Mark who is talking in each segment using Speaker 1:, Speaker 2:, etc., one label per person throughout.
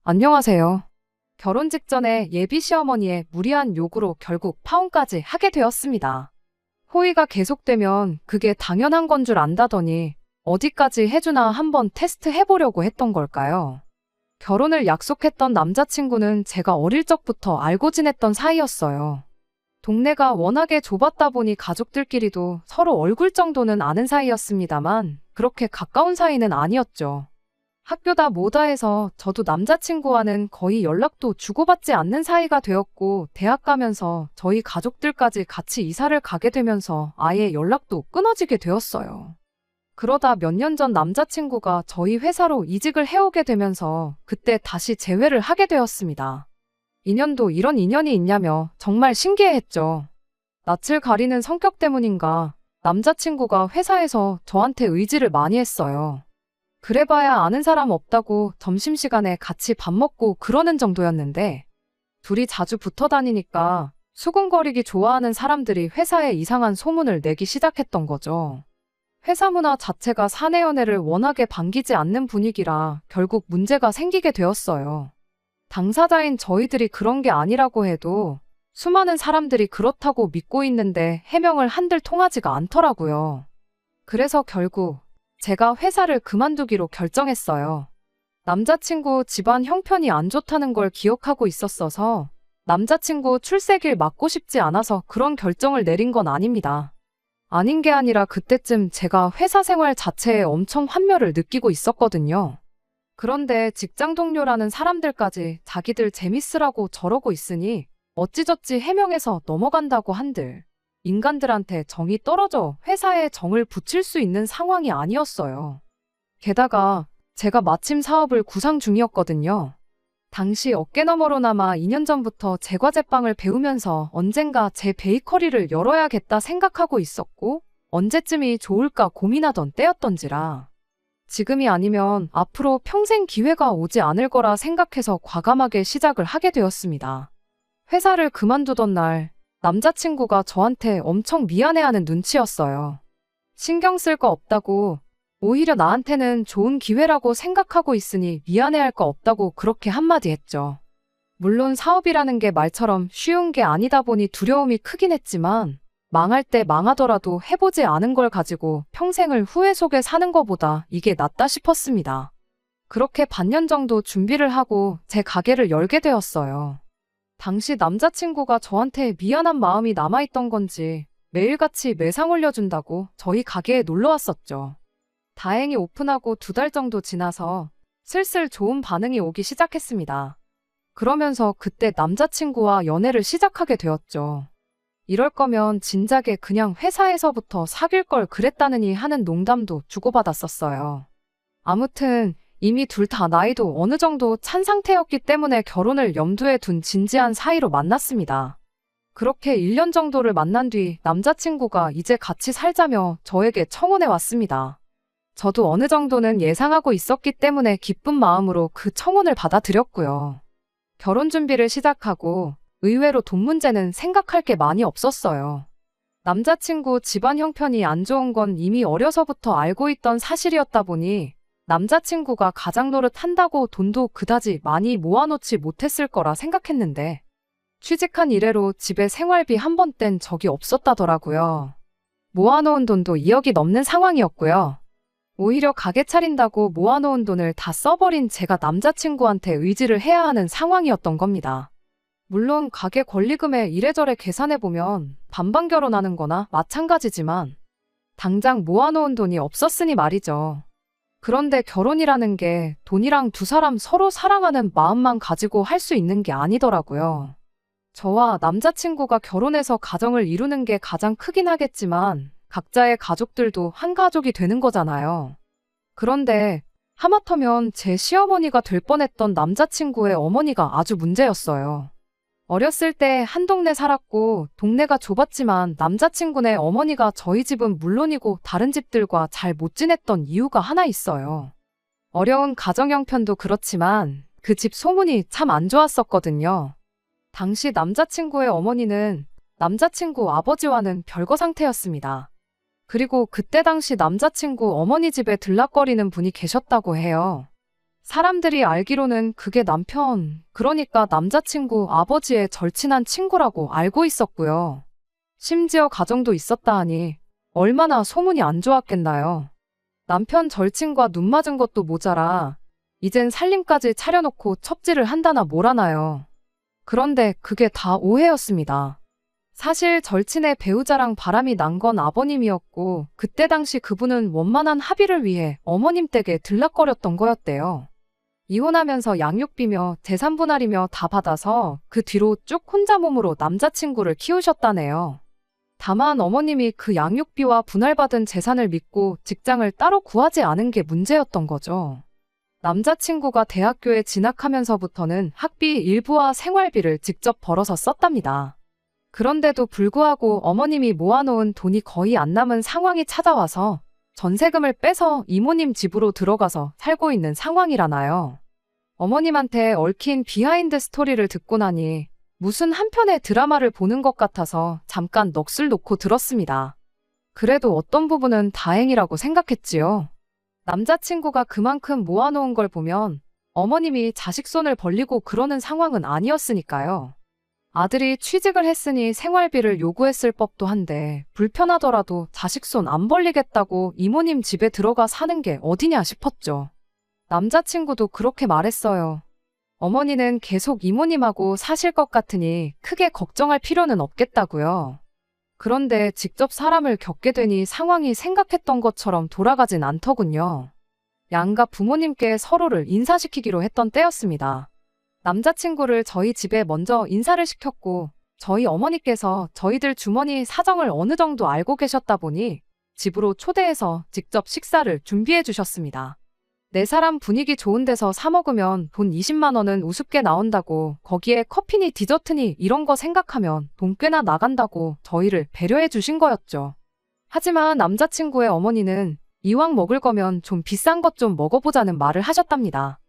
Speaker 1: 안녕하세요. 결혼 직전에 예비 시어머니의 무리한 요구로 결국 파혼까지 하게 되었습니다. 호의가 계속되면 그게 당연한 건 줄 안다더니 어디까지 해주나 한번 테스트 해보려고 했던 걸까요? 결혼을 약속했던 남자친구는 제가 어릴 적부터 알고 지냈던 사이였어요. 동네가 워낙에 좁았다 보니 가족들끼리도 서로 얼굴 정도는 아는 사이였습니다만 그렇게 가까운 사이는 아니었죠. 학교다 뭐다 해서 저도 남자친구와는 거의 연락도 주고받지 않는 사이가 되었고, 대학 가면서 저희 가족들까지 같이 이사를 가게 되면서 아예 연락도 끊어지게 되었어요. 그러다 몇 년 전 남자친구가 저희 회사로 이직을 해오게 되면서 그때 다시 재회를 하게 되었습니다. 인연도 이런 인연이 있냐며 정말 신기해했죠. 낯을 가리는 성격 때문인가 남자친구가 회사에서 저한테 의지를 많이 했어요. 그래봐야 아는 사람 없다고 점심시간에 같이 밥 먹고 그러는 정도였는데 둘이 자주 붙어 다니니까 수군거리기 좋아하는 사람들이 회사에 이상한 소문을 내기 시작했던 거죠. 회사 문화 자체가 사내 연애를 워낙에 반기지 않는 분위기라 결국 문제가 생기게 되었어요. 당사자인 저희들이 그런 게 아니라고 해도 수많은 사람들이 그렇다고 믿고 있는데 해명을 한들 통하지가 않더라고요. 그래서 결국 제가 회사를 그만두기로 결정했어요. 남자친구 집안 형편이 안 좋다는 걸 기억하고 있었어서 남자친구 출세길 막고 싶지 않아서 그런 결정을 내린 건 아닙니다. 아닌 게 아니라 그때쯤 제가 회사 생활 자체에 엄청 환멸을 느끼고 있었거든요. 그런데 직장 동료라는 사람들까지 자기들 재밌으라고 저러고 있으니 어찌저찌 해명해서 넘어간다고 한들 인간들한테 정이 떨어져 회사에 정을 붙일 수 있는 상황이 아니었어요. 게다가 제가 마침 사업을 구상 중이었거든요. 당시 어깨너머로나마 2년 전부터 제과제빵을 배우면서 언젠가 제 베이커리를 열어야겠다 생각하고 있었고 언제쯤이 좋을까 고민하던 때였던지라 지금이 아니면 앞으로 평생 기회가 오지 않을 거라 생각해서 과감하게 시작을 하게 되었습니다. 회사를 그만두던 날 남자친구가 저한테 엄청 미안해하는 눈치였어요. 신경 쓸 거 없다고, 오히려 나한테는 좋은 기회라고 생각하고 있으니 미안해할 거 없다고 그렇게 한마디 했죠. 물론 사업이라는 게 말처럼 쉬운 게 아니다 보니 두려움이 크긴 했지만 망할 때 망하더라도 해보지 않은 걸 가지고 평생을 후회 속에 사는 것보다 이게 낫다 싶었습니다. 그렇게 반년 정도 준비를 하고 제 가게를 열게 되었어요. 당시 남자친구가 저한테 미안한 마음이 남아있던 건지 매일같이 매상 올려준다고 저희 가게에 놀러 왔었죠. 다행히 오픈하고 2달 정도 지나서 슬슬 좋은 반응이 오기 시작했습니다. 그러면서 그때 남자친구와 연애를 시작하게 되었죠. 이럴 거면 진작에 그냥 회사에서부터 사귈 걸 그랬다느니 하는 농담도 주고받았었어요. 아무튼 이미 둘 다 나이도 어느 정도 찬 상태였기 때문에 결혼을 염두에 둔 진지한 사이로 만났습니다. 그렇게 1년 정도를 만난 뒤 남자친구가 이제 같이 살자며 저에게 청혼해 왔습니다. 저도 어느 정도는 예상하고 있었기 때문에 기쁜 마음으로 그 청혼을 받아들였고요. 결혼 준비를 시작하고 의외로 돈 문제는 생각할 게 많이 없었어요. 남자친구 집안 형편이 안 좋은 건 이미 어려서부터 알고 있던 사실이었다 보니 남자친구가 가장 노릇한다고 돈도 그다지 많이 모아놓지 못했을 거라 생각했는데 취직한 이래로 집에 생활비 한 번 뗀 적이 없었다더라고요. 모아놓은 돈도 2억이 넘는 상황이었고요. 오히려 가게 차린다고 모아놓은 돈을 다 써버린 제가 남자친구한테 의지를 해야 하는 상황이었던 겁니다. 물론 가게 권리금에 이래저래 계산해보면 반반 결혼하는 거나 마찬가지지만 당장 모아놓은 돈이 없었으니 말이죠. 그런데 결혼이라는 게 돈이랑 두 사람 서로 사랑하는 마음만 가지고 할 수 있는 게 아니더라고요. 저와 남자친구가 결혼해서 가정을 이루는 게 가장 크긴 하겠지만 각자의 가족들도 한 가족이 되는 거잖아요. 그런데 하마터면 제 시어머니가 될 뻔했던 남자친구의 어머니가 아주 문제였어요. 어렸을 때 한 동네 살았고 동네가 좁았지만 남자친구네 어머니가 저희 집은 물론이고 다른 집들과 잘 못 지냈던 이유가 하나 있어요. 어려운 가정 형편도 그렇지만 그 집 소문이 참 안 좋았었거든요. 당시 남자친구의 어머니는 남자친구 아버지와는 별거 상태였습니다. 그리고 그때 당시 남자친구 어머니 집에 들락거리는 분이 계셨다고 해요. 사람들이 알기로는 그게 남편, 그러니까 남자친구 아버지의 절친한 친구라고 알고 있었고요. 심지어 가정도 있었다 하니 얼마나 소문이 안 좋았겠나요. 남편 절친과 눈 맞은 것도 모자라 이젠 살림까지 차려놓고 첩질을 한다나 뭐라나요. 그런데 그게 다 오해였습니다. 사실 절친의 배우자랑 바람이 난 건 아버님이었고 그때 당시 그분은 원만한 합의를 위해 어머님 댁에 들락거렸던 거였대요. 이혼하면서 양육비며 재산 분할이며 다 받아서 그 뒤로 쭉 혼자 몸으로 남자친구를 키우셨다네요. 다만 어머님이 그 양육비와 분할받은 재산을 믿고 직장을 따로 구하지 않은 게 문제였던 거죠. 남자친구가 대학교에 진학하면서부터는 학비 일부와 생활비를 직접 벌어서 썼답니다. 그런데도 불구하고 어머님이 모아놓은 돈이 거의 안 남은 상황이 찾아와서 전세금을 빼서 이모님 집으로 들어가서 살고 있는 상황이라나요. 어머님한테 얽힌 비하인드 스토리를 듣고 나니 무슨 한편의 드라마를 보는 것 같아서 잠깐 넋을 놓고 들었습니다. 그래도 어떤 부분은 다행이라고 생각했지요. 남자친구가 그만큼 모아놓은 걸 보면 어머님이 자식 손을 벌리고 그러는 상황은 아니었으니까요. 아들이 취직을 했으니 생활비를 요구했을 법도 한데 불편하더라도 자식 손 안 벌리겠다고 이모님 집에 들어가 사는 게 어디냐 싶었죠. 남자친구도 그렇게 말했어요. 어머니는 계속 이모님하고 사실 것 같으니 크게 걱정할 필요는 없겠다고요. 그런데 직접 사람을 겪게 되니 상황이 생각했던 것처럼 돌아가진 않더군요. 양가 부모님께 서로를 인사시키기로 했던 때였습니다. 남자친구를 저희 집에 먼저 인사를 시켰고 저희 어머니께서 저희들 주머니 사정을 어느 정도 알고 계셨다 보니 집으로 초대해서 직접 식사를 준비해 주셨습니다. 네 사람 분위기 좋은 데서 사 먹으면 돈 20만 원은 우습게 나온다고 거기에 커피니 디저트니 이런 거 생각하면 돈 꽤나 나간다고 저희를 배려해 주신 거였죠. 하지만 남자친구의 어머니는 이왕 먹을 거면 좀 비싼 것 좀 먹어보자는 말을 하셨답니다.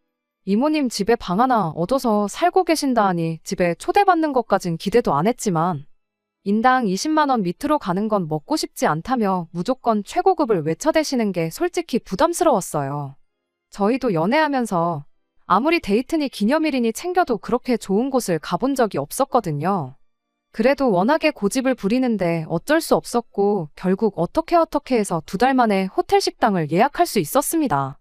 Speaker 1: 이모님 집에 방 하나 얻어서 살고 계신다 하니 집에 초대받는 것까진 기대도 안 했지만 인당 20만 원 밑으로 가는 건 먹고 싶지 않다며 무조건 최고급을 외쳐대시는 게 솔직히 부담스러웠어요. 저희도 연애하면서 아무리 데이트니 기념일이니 챙겨도 그렇게 좋은 곳을 가본 적이 없었거든요. 그래도 워낙에 고집을 부리는데 어쩔 수 없었고 결국 어떻게 해서 2달 만에 호텔 식당을 예약할 수 있었습니다.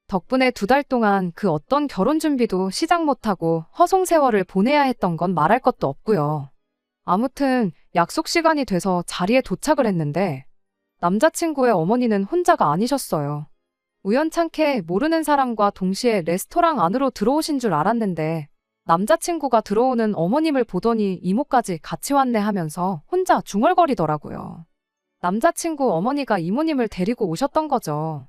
Speaker 1: 덕분에 2달 동안 그 어떤 결혼 준비도 시작 못하고 허송세월을 보내야 했던 건 말할 것도 없고요. 아무튼 약속 시간이 돼서 자리에 도착을 했는데 남자친구의 어머니는 혼자가 아니셨어요. 우연찮게 모르는 사람과 동시에 레스토랑 안으로 들어오신 줄 알았는데 남자친구가 들어오는 어머님을 보더니 이모까지 같이 왔네 하면서 혼자 중얼거리더라고요. 남자친구 어머니가 이모님을 데리고 오셨던 거죠.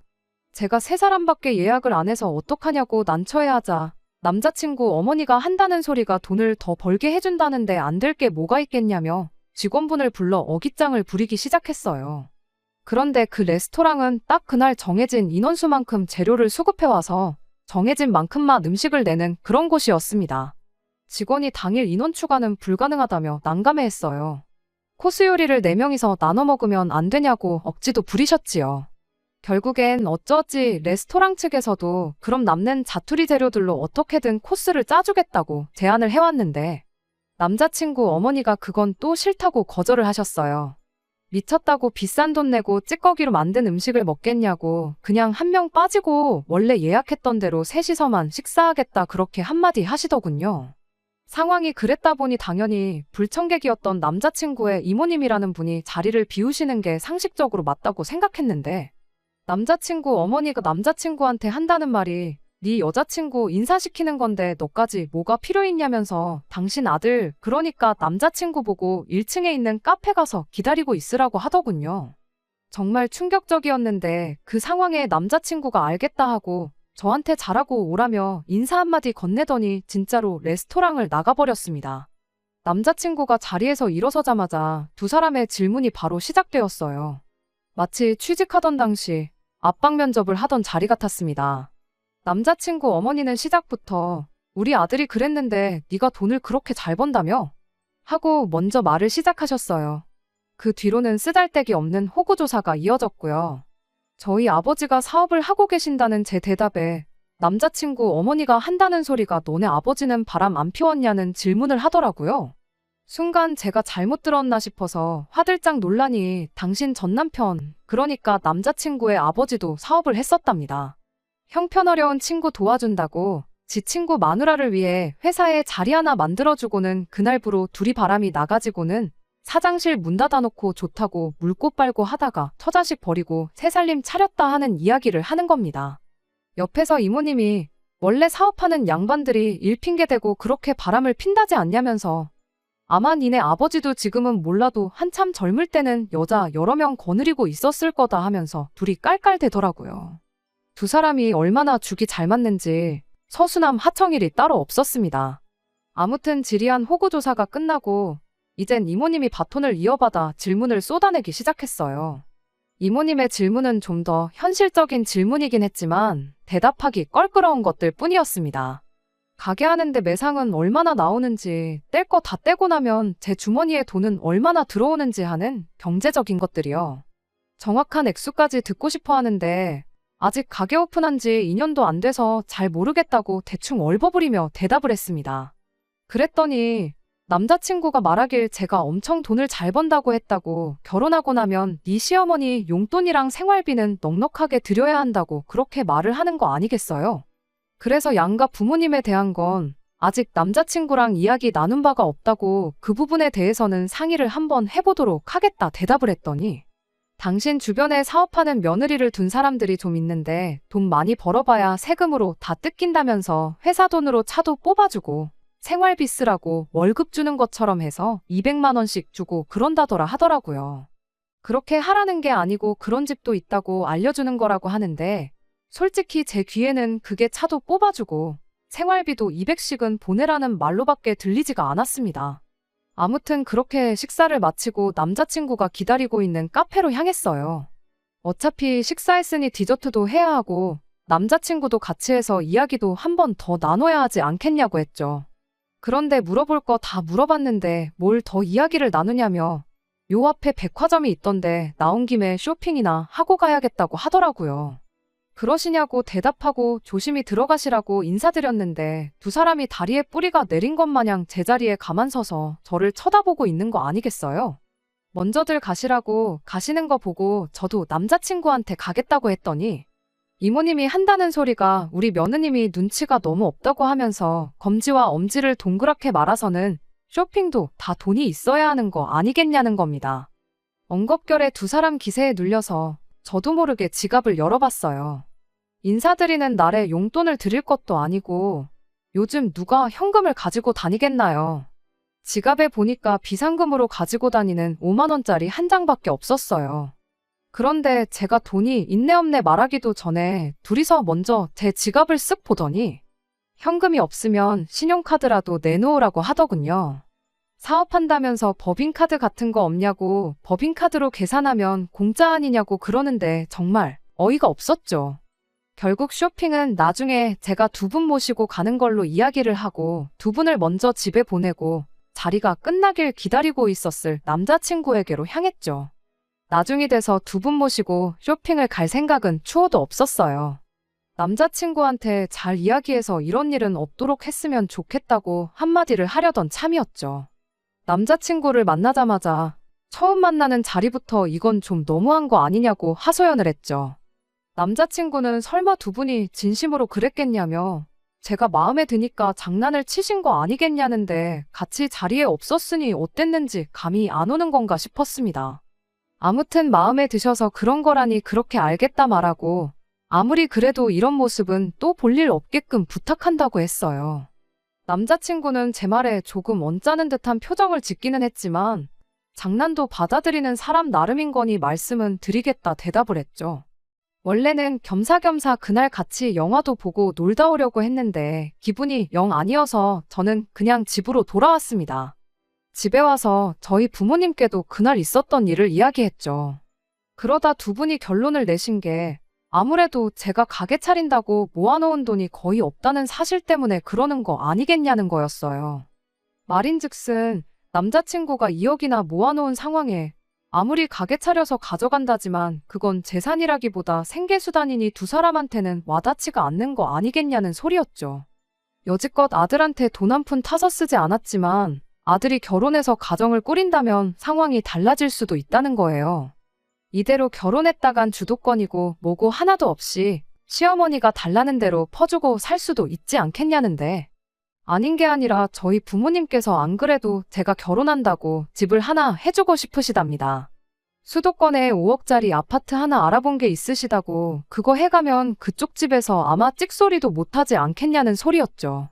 Speaker 1: 제가 3사람밖에 예약을 안 해서 어떡하냐고 난처해하자 남자친구 어머니가 한다는 소리가 돈을 더 벌게 해준다는데 안 될 게 뭐가 있겠냐며 직원분을 불러 어깃장을 부리기 시작했어요. 그런데 그 레스토랑은 딱 그날 정해진 인원수만큼 재료를 수급해와서 정해진 만큼만 음식을 내는 그런 곳이었습니다. 직원이 당일 인원 추가는 불가능하다며 난감해했어요. 코스 요리를 4명이서 나눠 먹으면 안 되냐고 억지도 부리셨지요. 결국엔 어쩌지 레스토랑 측에서도 그럼 남는 자투리 재료들로 어떻게든 코스를 짜주겠다고 제안을 해왔는데 남자친구 어머니가 그건 또 싫다고 거절을 하셨어요. 미쳤다고 비싼 돈 내고 찌꺼기로 만든 음식을 먹겠냐고 그냥 1명 빠지고 원래 예약했던 대로 셋이서만 식사하겠다 그렇게 한마디 하시더군요. 상황이 그랬다 보니 당연히 불청객이었던 남자친구의 이모님이라는 분이 자리를 비우시는 게 상식적으로 맞다고 생각했는데 남자친구 어머니가 남자친구한테 한다는 말이 네 여자친구 인사시키는 건데 너까지 뭐가 필요 있냐면서 당신 아들 그러니까 남자친구 보고 1층에 있는 카페 가서 기다리고 있으라고 하더군요. 정말 충격적이었는데 그 상황에 남자친구가 알겠다 하고 저한테 잘하고 오라며 인사 한마디 건네더니 진짜로 레스토랑을 나가버렸습니다. 남자친구가 자리에서 일어서자마자 2사람의 질문이 바로 시작되었어요. 마치 취직하던 당시 압박 면접을 하던 자리 같았습니다. 남자친구 어머니는 시작부터 우리 아들이 그랬는데 네가 돈을 그렇게 잘 번다며? 하고 먼저 말을 시작하셨어요. 그 뒤로는 쓰잘데기 없는 호구조사가 이어졌고요. 저희 아버지가 사업을 하고 계신다는 제 대답에 남자친구 어머니가 한다는 소리가 너네 아버지는 바람 안 피웠냐는 질문을 하더라고요. 순간 제가 잘못 들었나 싶어서 화들짝 놀라니 당신 전 남편, 그러니까 남자친구의 아버지도 사업을 했었답니다. 형편어려운 친구 도와준다고 지 친구 마누라를 위해 회사에 자리 하나 만들어주고는 그날부로 둘이 바람이 나가지고는 사장실 문 닫아놓고 좋다고 물고 빨고 하다가 처자식 버리고 새살림 차렸다 하는 이야기를 하는 겁니다. 옆에서 이모님이 원래 사업하는 양반들이 일 핑계대고 그렇게 바람을 핀다지 않냐면서 아마 니네 아버지도 지금은 몰라도 한참 젊을 때는 여자 여러 명 거느리고 있었을 거다 하면서 둘이 깔깔대더라고요. 두 사람이 얼마나 죽이 잘 맞는지 서수남 하청일이 따로 없었습니다. 아무튼 지리한 호구조사가 끝나고 이젠 이모님이 바톤을 이어받아 질문을 쏟아내기 시작했어요. 이모님의 질문은 좀 더 현실적인 질문이긴 했지만 대답하기 껄끄러운 것들 뿐이었습니다. 가게 하는데 매상은 얼마나 나오는지, 뗄 거 다 떼고 나면 제 주머니에 돈은 얼마나 들어오는지 하는 경제적인 것들이요. 정확한 액수까지 듣고 싶어 하는데 아직 가게 오픈한 지 2년도 안 돼서 잘 모르겠다고 대충 얼버무리며 대답을 했습니다. 그랬더니 남자친구가 말하길 제가 엄청 돈을 잘 번다고 했다고, 결혼하고 나면 네 시어머니 용돈이랑 생활비는 넉넉하게 드려야 한다고 그렇게 말을 하는 거 아니겠어요? 그래서 양가 부모님에 대한 건 아직 남자친구랑 이야기 나눈 바가 없다고, 그 부분에 대해서는 상의를 한번 해보도록 하겠다 대답을 했더니 당신 주변에 사업하는 며느리를 둔 사람들이 좀 있는데 돈 많이 벌어봐야 세금으로 다 뜯긴다면서 회사 돈으로 차도 뽑아주고 생활비 쓰라고 월급 주는 것처럼 해서 200만 원씩 주고 그런다더라 하더라고요. 그렇게 하라는 게 아니고 그런 집도 있다고 알려주는 거라고 하는데 솔직히 제 귀에는 그게 차도 뽑아주고 생활비도 200씩은 보내라는 말로밖에 들리지가 않았습니다. 아무튼 그렇게 식사를 마치고 남자친구가 기다리고 있는 카페로 향했어요. 어차피 식사했으니 디저트도 해야 하고 남자친구도 같이 해서 이야기도 한 번 더 나눠야 하지 않겠냐고 했죠. 그런데 물어볼 거 다 물어봤는데 뭘 더 이야기를 나누냐며 요 앞에 백화점이 있던데 나온 김에 쇼핑이나 하고 가야겠다고 하더라고요. 그러시냐고 대답하고 조심히 들어가시라고 인사드렸는데 두 사람이 다리에 뿌리가 내린 것 마냥 제자리에 가만 서서 저를 쳐다보고 있는 거 아니겠어요? 먼저들 가시라고 가시는 거 보고 저도 남자친구한테 가겠다고 했더니 이모님이 한다는 소리가 우리 며느님이 눈치가 너무 없다고 하면서 검지와 엄지를 동그랗게 말아서는 쇼핑도 다 돈이 있어야 하는 거 아니겠냐는 겁니다. 엉겁결에 두 사람 기세에 눌려서 저도 모르게 지갑을 열어봤어요. 인사드리는 날에 용돈을 드릴 것도 아니고 요즘 누가 현금을 가지고 다니겠나요? 지갑에 보니까 비상금으로 가지고 다니는 5만 원짜리 한 장밖에 없었어요. 그런데 제가 돈이 있네 없네 말하기도 전에 둘이서 먼저 제 지갑을 쓱 보더니 현금이 없으면 신용카드라도 내놓으라고 하더군요. 사업한다면서 법인카드 같은 거 없냐고, 법인카드로 계산하면 공짜 아니냐고 그러는데 정말 어이가 없었죠. 결국 쇼핑은 나중에 제가 두 분 모시고 가는 걸로 이야기를 하고 두 분을 먼저 집에 보내고 자리가 끝나길 기다리고 있었을 남자친구에게로 향했죠. 나중이 돼서 두 분 모시고 쇼핑을 갈 생각은 추호도 없었어요. 남자친구한테 잘 이야기해서 이런 일은 없도록 했으면 좋겠다고 한마디를 하려던 참이었죠. 남자친구를 만나자마자 처음 만나는 자리부터 이건 좀 너무한 거 아니냐고 하소연을 했죠. 남자친구는 설마 두 분이 진심으로 그랬겠냐며 제가 마음에 드니까 장난을 치신 거 아니겠냐는데 같이 자리에 없었으니 어땠는지 감이 안 오는 건가 싶었습니다. 아무튼 마음에 드셔서 그런 거라니 그렇게 알겠다 말하고 아무리 그래도 이런 모습은 또 볼 일 없게끔 부탁한다고 했어요. 남자친구는 제 말에 조금 언짢은 듯한 표정을 짓기는 했지만 장난도 받아들이는 사람 나름인 거니 말씀은 드리겠다 대답을 했죠. 원래는 겸사겸사 그날 같이 영화도 보고 놀다 오려고 했는데 기분이 영 아니어서 저는 그냥 집으로 돌아왔습니다. 집에 와서 저희 부모님께도 그날 있었던 일을 이야기했죠. 그러다 두 분이 결론을 내신 게 아무래도 제가 가게 차린다고 모아놓은 돈이 거의 없다는 사실 때문에 그러는 거 아니겠냐는 거였어요. 말인즉슨 남자친구가 2억이나 모아놓은 상황에 아무리 가게 차려서 가져간다지만 그건 재산이라기보다 생계수단이니 두 사람한테는 와닿지가 않는 거 아니겠냐는 소리였죠. 여지껏 아들한테 돈 한 푼 타서 쓰지 않았지만 아들이 결혼해서 가정을 꾸린다면 상황이 달라질 수도 있다는 거예요. 이대로 결혼했다간 주도권이고 뭐고 하나도 없이 시어머니가 달라는 대로 퍼주고 살 수도 있지 않겠냐는데, 아닌 게 아니라 저희 부모님께서 안 그래도 제가 결혼한다고 집을 하나 해주고 싶으시답니다. 수도권에 5억짜리 아파트 하나 알아본 게 있으시다고 그거 해가면 그쪽 집에서 아마 찍소리도 못하지 않겠냐는 소리였죠.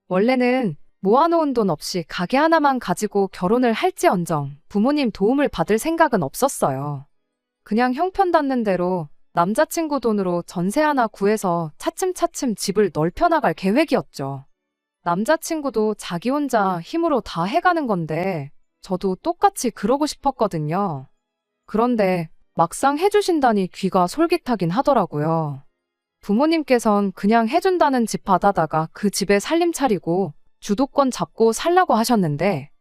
Speaker 1: 원래는 모아놓은 돈 없이 가게 하나만 가지고 결혼을 할지언정 부모님 도움을 받을 생각은 없었어요. 그냥 형편 닿는 대로 남자친구 돈으로 전세 하나 구해서 차츰차츰 집을 넓혀나갈 계획이었죠. 남자친구도 자기 혼자 힘으로 다 해가는 건데 저도 똑같이 그러고 싶었거든요. 그런데 막상 해주신다니 귀가 솔깃하긴 하더라고요. 부모님께선 그냥 해준다는 집 받아다가 그 집에 살림 차리고 주도권 잡고 살라고 하셨는데,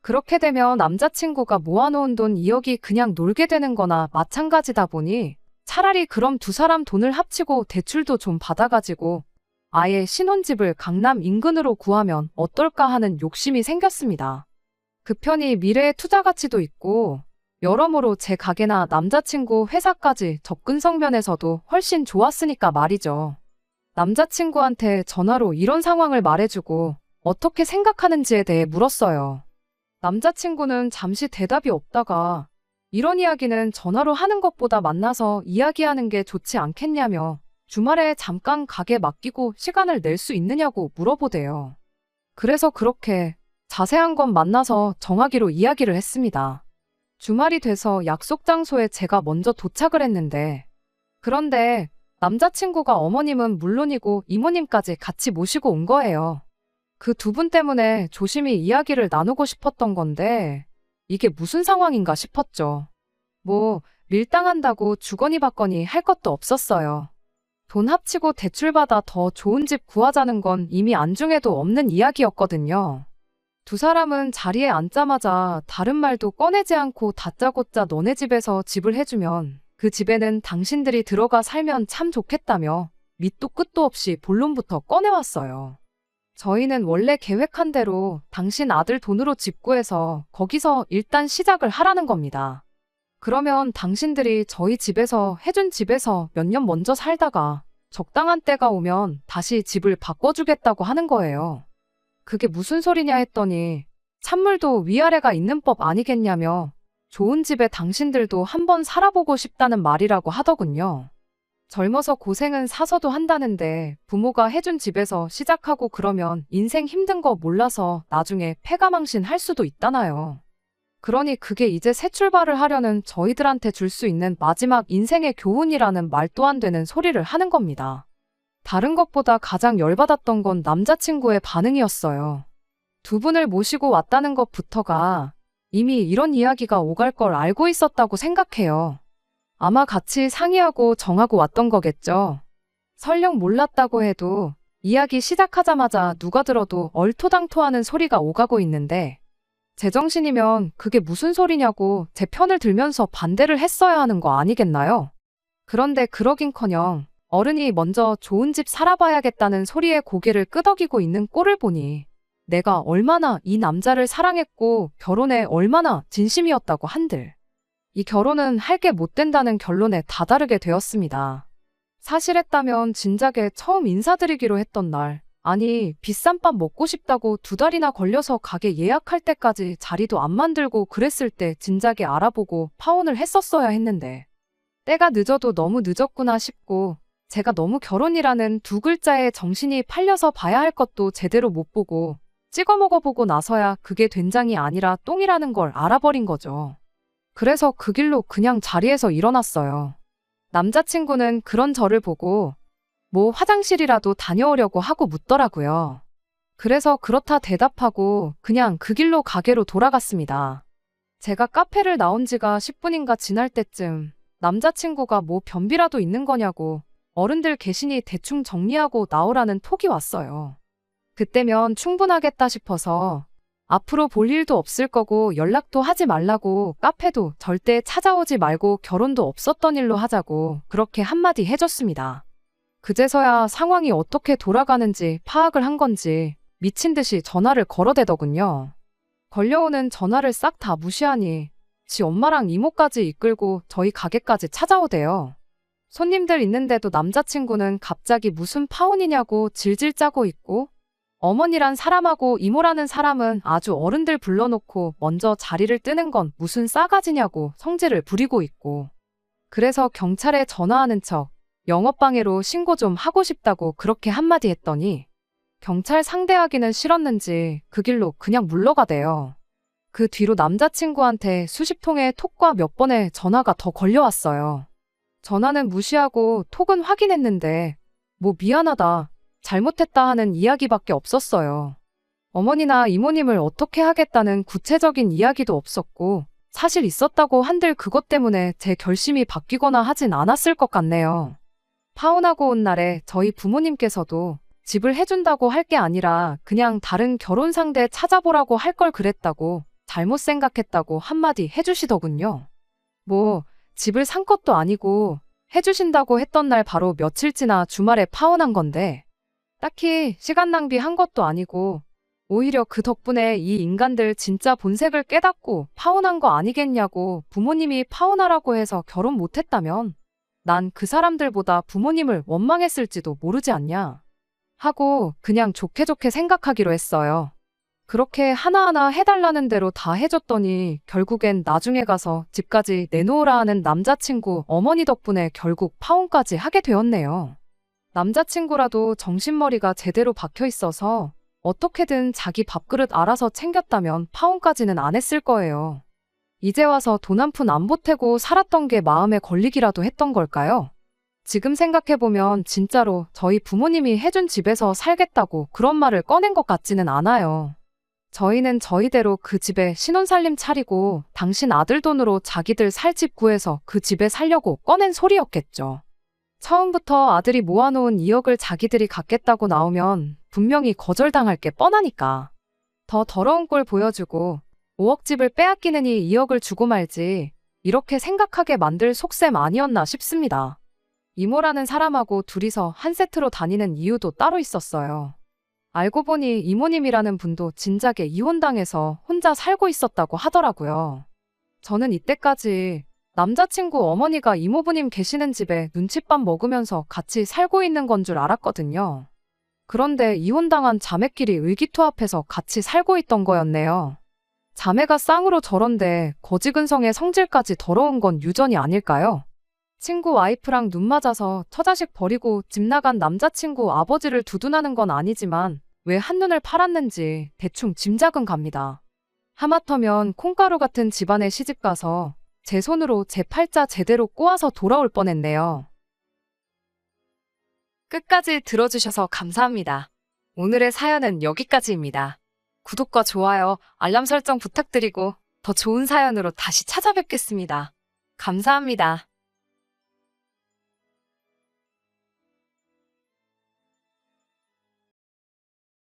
Speaker 1: 그렇게 되면 남자친구가 모아놓은 돈 2억이 그냥 놀게 되는 거나 마찬가지다 보니 차라리 그럼 두 사람 돈을 합치고 대출도 좀 받아가지고 아예 신혼집을 강남 인근으로 구하면 어떨까 하는 욕심이 생겼습니다. 그 편이 미래의 투자 가치도 있고 여러모로 제 가게나 남자친구 회사까지 접근성 면에서도 훨씬 좋았으니까 말이죠. 남자친구한테 전화로 이런 상황을 말해주고 어떻게 생각하는지에 대해 물었어요. 남자친구는 잠시 대답이 없다가 이런 이야기는 전화로 하는 것보다 만나서 이야기하는 게 좋지 않겠냐며 주말에 잠깐 가게 맡기고 시간을 낼 수 있느냐고 물어보대요. 그래서 그렇게 자세한 건 만나서 정하기로 이야기를 했습니다. 주말이 돼서 약속 장소에 제가 먼저 도착을 했는데, 그런데 남자친구가 어머님은 물론이고 이모님까지 같이 모시고 온 거예요. 그 두 분 때문에 조심히 이야기를 나누고 싶었던 건데 이게 무슨 상황인가 싶었죠. 뭐 밀당한다고 주거니 받거니 할 것도 없었어요. 돈 합치고 대출받아 더 좋은 집 구하자는 건 이미 안중에도 없는 이야기였거든요. 두 사람은 자리에 앉자마자 다른 말도 꺼내지 않고 다짜고짜 너네 집에서 집을 해주면 그 집에는 당신들이 들어가 살면 참 좋겠다며 밑도 끝도 없이 본론부터 꺼내왔어요. 저희는 원래 계획한 대로 당신 아들 돈으로 집 구해서 거기서 일단 시작을 하라는 겁니다. 그러면 당신들이 저희 집에서 해준 집에서 몇 년 먼저 살다가 적당한 때가 오면 다시 집을 바꿔주겠다고 하는 거예요. 그게 무슨 소리냐 했더니 찬물도 위아래가 있는 법 아니겠냐며 좋은 집에 당신들도 한번 살아보고 싶다는 말이라고 하더군요. 젊어서 고생은 사서도 한다는데 부모가 해준 집에서 시작하고 그러면 인생 힘든 거 몰라서 나중에 패가망신 할 수도 있다나요. 그러니 그게 이제 새 출발을 하려는 저희들한테 줄 수 있는 마지막 인생의 교훈이라는 말도 안 되는 소리를 하는 겁니다. 다른 것보다 가장 열받았던 건 남자친구의 반응이었어요. 두 분을 모시고 왔다는 것부터가 이미 이런 이야기가 오갈 걸 알고 있었다고 생각해요. 아마 같이 상의하고 정하고 왔던 거겠죠. 설령 몰랐다고 해도 이야기 시작하자마자 누가 들어도 얼토당토하는 소리가 오가고 있는데, 제정신이면 그게 무슨 소리냐고 제 편을 들면서 반대를 했어야 하는 거 아니겠나요? 그런데 그러긴커녕 어른이 먼저 좋은 집 살아봐야겠다는 소리에 고개를 끄덕이고 있는 꼴을 보니 내가 얼마나 이 남자를 사랑했고 결혼에 얼마나 진심이었다고 한들 이 결혼은 할 게 못 된다는 결론에 다다르게 되었습니다. 사실했다면 진작에 처음 인사드리기로 했던 날, 아니 비싼 밥 먹고 싶다고 2달이나 걸려서 가게 예약할 때까지 자리도 안 만들고 그랬을 때 진작에 알아보고 파혼을 했었어야 했는데 때가 늦어도 너무 늦었구나 싶고 제가 너무 결혼이라는 두 글자에 정신이 팔려서 봐야 할 것도 제대로 못 보고 찍어 먹어보고 나서야 그게 된장이 아니라 똥이라는 걸 알아버린 거죠. 그래서 그 길로 그냥 자리에서 일어났어요. 남자친구는 그런 저를 보고 뭐 화장실이라도 다녀오려고 하고 묻더라고요. 그래서 그렇다 대답하고 그냥 그 길로 가게로 돌아갔습니다. 제가 카페를 나온 지가 10분인가 지날 때쯤 남자친구가 뭐 변비라도 있는 거냐고 어른들 계시니 대충 정리하고 나오라는 톡이 왔어요. 그때면 충분하겠다 싶어서 앞으로 볼 일도 없을 거고 연락도 하지 말라고 카페도 절대 찾아오지 말고 결혼도 없었던 일로 하자고 그렇게 한마디 해줬습니다. 그제서야 상황이 어떻게 돌아가는지 파악을 한 건지 미친 듯이 전화를 걸어대더군요. 걸려오는 전화를 싹 다 무시하니 지 엄마랑 이모까지 이끌고 저희 가게까지 찾아오대요. 손님들 있는데도 남자친구는 갑자기 무슨 파혼이냐고 질질 짜고 있고 어머니란 사람하고 이모라는 사람은 아주 어른들 불러놓고 먼저 자리를 뜨는 건 무슨 싸가지냐고 성질을 부리고 있고 그래서 경찰에 전화하는 척 영업방해로 신고 좀 하고 싶다고 그렇게 한마디 했더니 경찰 상대하기는 싫었는지 그 길로 그냥 물러가대요. 그 뒤로 남자친구한테 수십 통의 톡과 몇 번의 전화가 더 걸려왔어요. 전화는 무시하고 톡은 확인했는데 뭐 미안하다, 잘못했다 하는 이야기밖에 없었어요. 어머니나 이모님을 어떻게 하겠다는 구체적인 이야기도 없었고 사실 있었다고 한들 그것 때문에 제 결심이 바뀌거나 하진 않았을 것 같네요. 파혼하고 온 날에 저희 부모님께서도 집을 해준다고 할 게 아니라 그냥 다른 결혼 상대 찾아보라고 할 걸 그랬다고 잘못 생각했다고 한마디 해주시더군요. 뭐 집을 산 것도 아니고 해주신다고 했던 날 바로 며칠 지나 주말에 파혼한 건데 딱히 시간 낭비한 것도 아니고 오히려 그 덕분에 이 인간들 진짜 본색을 깨닫고 파혼한 거 아니겠냐고 부모님이 파혼하라고 해서 결혼 못했다면 난 그 사람들보다 부모님을 원망했을지도 모르지 않냐 하고 그냥 좋게 좋게 생각하기로 했어요. 그렇게 하나하나 해달라는 대로 다 해줬더니 결국엔 나중에 가서 집까지 내놓으라 하는 남자친구 어머니 덕분에 결국 파혼까지 하게 되었네요. 남자친구라도 정신머리가 제대로 박혀 있어서 어떻게든 자기 밥그릇 알아서 챙겼다면 파혼까지는 안 했을 거예요. 이제 와서 돈 한 푼 안 보태고 살았던 게 마음에 걸리기라도 했던 걸까요? 지금 생각해보면 진짜로 저희 부모님이 해준 집에서 살겠다고 그런 말을 꺼낸 것 같지는 않아요. 저희는 저희대로 그 집에 신혼살림 차리고 당신 아들 돈으로 자기들 살 집 구해서 그 집에 살려고 꺼낸 소리였겠죠. 처음부터 아들이 모아놓은 2억을 자기들이 갖겠다고 나오면 분명히 거절당할 게 뻔하니까. 더 더러운 꼴 보여주고 5억 집을 빼앗기느니 2억을 주고 말지 이렇게 생각하게 만들 속셈 아니었나 싶습니다. 이모라는 사람하고 둘이서 한 세트로 다니는 이유도 따로 있었어요. 알고 보니 이모님이라는 분도 진작에 이혼당해서 혼자 살고 있었다고 하더라고요. 저는 이때까지 남자친구 어머니가 이모부님 계시는 집에 눈칫밥 먹으면서 같이 살고 있는 건 줄 알았거든요. 그런데 이혼당한 자매끼리 의기투합해서 같이 살고 있던 거였네요. 자매가 쌍으로 저런데 거지근성의 성질까지 더러운 건 유전이 아닐까요? 친구 와이프랑 눈 맞아서 처자식 버리고 집 나간 남자친구 아버지를 두둔하는 건 아니지만 왜 한눈을 팔았는지 대충 짐작은 갑니다. 하마터면 콩가루 같은 집안에 시집가서 제 손으로 제 팔자 제대로 꼬아서 돌아올 뻔했네요. 끝까지 들어주셔서 감사합니다. 오늘의 사연은 여기까지입니다. 구독과 좋아요, 알람 설정 부탁드리고 더 좋은 사연으로 다시 찾아뵙겠습니다. 감사합니다.